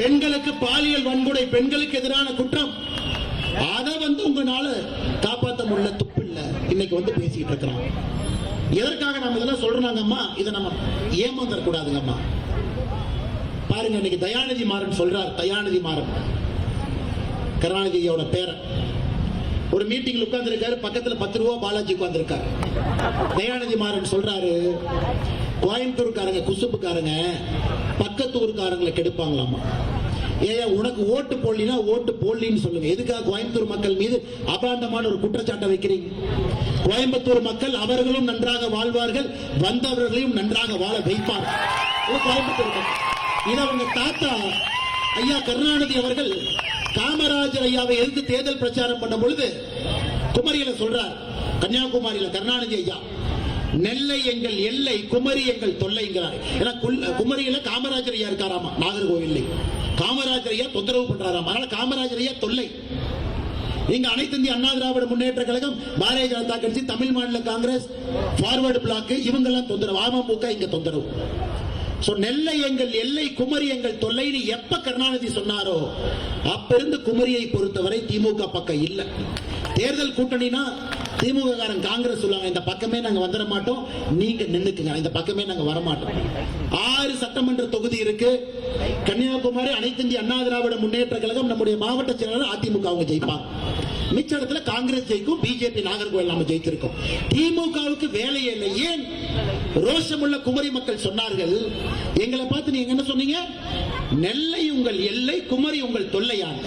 பெண்களுக்கு பாலியல் வன்கொடுமை, பெண்களுக்கு எதிரான குற்றம், அதை உங்களால காப்பாற்ற முடியல, துப்பு இல்ல. இன்னைக்கு பேசிட்டு இருக்கிறோம். எதற்காக நம்ம இதெல்லாம் சொல்றாங்கம்மா? இதை நம்ம ஏமாந்தர கூடாதுங்கம்மா. பாருங்க, இன்னைக்கு தயாநிதி மாறன் சொல்றார். தயாநிதி மாறன் கருணாநிதியோட பேரன் ஒரு மீட்டிங்ல உட்கார்ந்து இருக்காரு. பக்கத்துல 10 ரூபா பாலாஜி உட்கார்ந்து இருக்காரு. தயாநிதி மாறன் சொல்றாரு, கோயம்புத்தூர்காரங்க குசுப்புக்காரங்க பக்கத்தூர்காரங்களை கெடுப்பாங்களாமா. ஏன் உனக்கு ஓட்டு போடலினா ஓட்டு போடலின்னு சொல்லுங்க. எதுக்காக கோயம்புத்தூர் மக்கள் மீது அபாண்டமான ஒரு குற்றச்சாட்டை வைக்கிறீங்க? கோயம்புத்தூர் மக்கள் அவர்களும் நன்றாக வாழ்வார்கள், வந்தவர்களையும் நன்றாக வாழ வைப்பார்கள். கோயம்புத்தூர் மக்கள் இதை அவங்க தாத்தா ஐயா கருணாநிதி அவர்கள் காமராஜர் ஐயாவை எதிர்த்து தேர்தல் பிரச்சாரம் பண்ண பொழுது குமரியில சொல்றார். கன்னியாகுமரியில கருணாநிதி ஐயா, நெல்லை எங்கள் எல்லை, குமரி எங்கள் தொல்லைங்கிறார். ஏன்னா குமரியில காமராஜர் ஐயா இருக்காராமா, நாகர்கோவில் காமராஜர் ஐயா தொந்தரவு பண்றாராமா. அதனால காமராஜர் ஐயா தொல்லை. இங்க அனைத்து இந்திய அண்ணா திராவிட முன்னேற்ற கழகம், பாரதிய ஜனதா கட்சி, தமிழ் மாநில காங்கிரஸ், ஃபார்வர்டு பிளாக், இவங்க எல்லாம் தொந்தரவு. அமமுக இங்க தொந்தரவு. நெல்லை எங்கள் எல்லை, குமரி எங்கள் தொல்லைன்னு எப்ப கருணாநிதி சொன்னாரோ அப்ப இருந்து குமரியை பொறுத்தவரை திமுக பக்கம் இல்ல. தேர்தல் கூட்டணினா திமுக காரன் காங்கிரஸ் சொல்லுவாங்க, இந்த பக்கமே நாங்க வந்துட மாட்டோம், நீங்க நின்னுக்குங்க, இந்த பக்கமே நாங்க வரமாட்டோம். 6 சட்டமன்ற தொகுதி இருக்கு. கன்னியாகுமரி அனைத்து இந்திய அண்ணா திராவிட முன்னேற்ற கழகம், நம்முடைய மாவட்ட செயலாளர் அதிமுக அவங்க ஜெயிப்பாங்க. மிச்ச இடத்துல காங்கிரஸ் ஜெயிக்கும், பிஜேபி நாகர்கோவில் நாம ஜெயித்திருக்கோம். திமுகவுக்கு வேலையே இல்லை. ஏன்? ரோஷமுள்ள குமரி மக்கள் சொன்னார்கள், எங்களை பார்த்து நீங்க என்ன சொன்னீங்க? நெல்லை உங்கள் எல்லை, குமரி உங்கள் தொல்லையான்.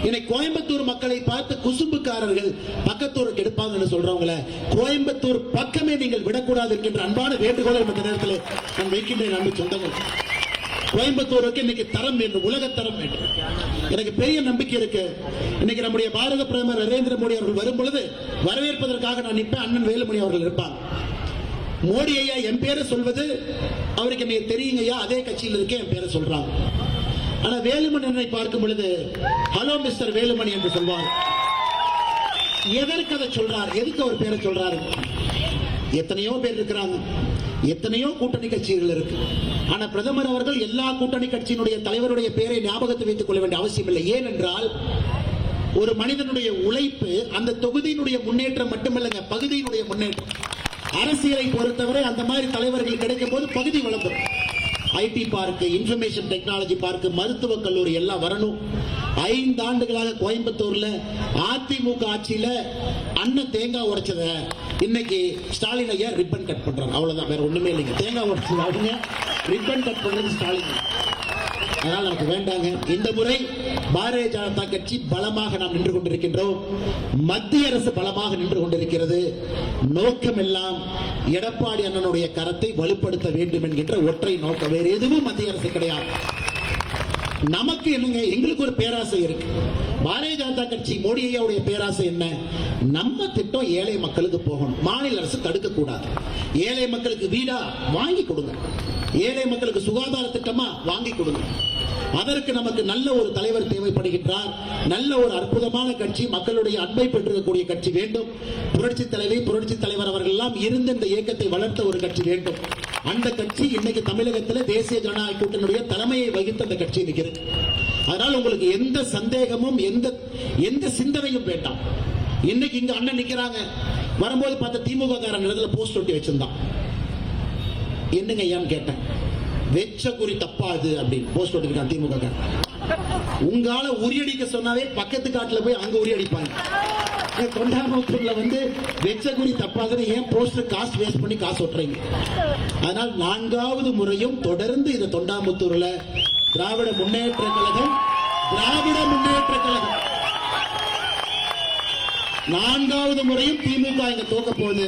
இன்னைக்கு கோயம்புத்தூர் மக்களை பார்த்து குசும்புக்காரர்கள் பக்கத்தூருக்கு எடுப்பாங்கன்னு சொல்றவங்கள கோயம்புத்தூர் பக்கமே நீங்கள் விடக்கூடாது என்கின்ற அன்பான வேண்டுகோளை இந்த நேரத்தில் நான் வைக்கின்றேன். அன்பு சொந்தங்கள், கோயம்புத்தூருக்கு இன்னைக்கு தரம் வேண்டும், உலக தரம் வேண்டும். எனக்கு பெரிய நம்பிக்கை இருக்கு. இன்னைக்கு நம்முடைய பாரத பிரதமர் நரேந்திர மோடி அவர்கள் வரும் பொழுது வரவேற்பதற்காக நான் நிற்பேன். அண்ணன் வேலுமணி அவர்கள் இருப்பாங்க. மோடி ஐயா என் பேரை சொல்வது அவருக்கு எனக்கு தெரியுங்க ஐயா, அதே கட்சியில் இருக்கேன், என் பேரை சொல்றாங்க. ஆனா வேலுமணி என்னை பார்க்கும் பொழுது ஹலோ மிஸ்டர் வேலுமணி என்று சொல்வார். எதற்கு அதை சொல்றார்? எதுக்கு அவர் பேரை சொல்றாரு? எத்தனையோ பேர் இருக்கிறாங்க, எத்தனையோ கூட்டணி கட்சிகள் இருக்கு. ஆனா பிரதமர் அவர்கள் எல்லா கூட்டணி கட்சியினுடைய தலைவருடைய பெயரை ஞாபகத்தை வைத்துக் கொள்ள வேண்டிய அவசியம் இல்லை. ஏனென்றால் ஒரு மனிதனுடைய உழைப்பு அந்த தொகுதியினுடைய முன்னேற்றம் மட்டுமல்லங்க, பகுதியினுடைய முன்னேற்றம். அரசியலை பொறுத்தவரை அந்த மாதிரி தலைவர்கள் கிடைக்கும் போது பகுதி வளர்ந்துடும். IT park, information technology park, மருத்துவக் கல்லூரி எல்லாம் வரணும். 5 ஆண்டுகளாக கோயம்புத்தூர்ல அதிமுக ஆட்சியில அண்ணன் தேங்காய் உடைச்சத இன்னைக்கு ஸ்டாலின் ஐயா ரிப்பன் கட் பண்றாங்க. அவ்வளவுதான், வேற ஒண்ணுமே இல்லைங்க. தேங்காய் உடைச்சது அவங்க, ரிப்பன் கட் பண்றது ஸ்டாலின். அதனால் நமக்கு வேண்டாங்க. இந்த முறை பாரதிய ஜனதா கட்சி பலமாக நாம் நின்று கொண்டிருக்கின்றோம். மத்திய அரசு பலமாக நின்று கொண்டிருக்கிறது. நோக்கம் எல்லாம் எடப்பாடி அண்ணனுடைய கரத்தை வலுப்படுத்த வேண்டும் என்கின்ற ஒற்றை நோக்கம், வேறு எதுவும் மத்திய அரசு கிடையாது. நமக்கு என்னங்க, எங்களுக்கு ஒரு பேராசை இருக்கு. பாரதிய ஜனதா கட்சி மோடி ஐயாவுடைய பேராசை என்ன? நம்ம திட்டம் ஏழை மக்களுக்கு போகணும். மாநில அரசு தடுக்க கூடாது. ஏழை மக்களுக்கு வீடா வாங்கி கொடுங்க, ஏழை மக்களுக்கு சுகாதார திட்டமா வாங்கி கொடுங்க. அதற்கு நமக்கு நல்ல ஒரு தலைவர் தேவைப்படுகின்றார். நல்ல ஒரு அற்புதமான கட்சி, மக்களுடைய அன்பை பெற்றிருக்கக்கூடிய கட்சி வேண்டும். புரட்சி தலைவி, புரட்சி தலைவர் அவர்கள் எல்லாம் இருந்த இந்த இயக்கத்தை வளர்த்த ஒரு கட்சி வேண்டும். அந்த கட்சி இன்னைக்கு தமிழகத்தில் தேசிய ஜனநாயக கூட்டணியுடைய தலைமையை வகித்த அந்த கட்சி இருக்கிறது. அதனால் உங்களுக்கு எந்த சந்தேகமும் எந்த சிந்தனையும் வேண்டாம். இன்னைக்கு இங்க அண்ணன் நிக்கிறாங்க, வரும்போது பார்த்த திமுக காரன் இடத்துல போஸ்ட் ஒட்டி வச்சிருந்தான். என்னங்க ஐயான்னு கேட்டேன். வெச்ச குறி தப்பாது அப்படின்னு போஸ்ட் ஒட்டிருக்கான் திமுக காரன். உங்கால உரியடிக்க சொன்னாவே பக்கத்து காட்டுல போய் அங்க உரியடிப்பாங்க. தொண்டாமுத்தூர்ல வெச்ச குறி தப்பாதுன்னு ஏன் போஸ்டர் காசு வேஸ்ட் பண்ணி காசு ஒட்டுறீங்க? அதனால் 4வது முறையும் தொடர்ந்து இந்த தொண்டாமுத்தூர்ல திராவிட முன்னேற்ற கழகம் 4வது முறையும் திமுக இங்க தோக்க போகுது.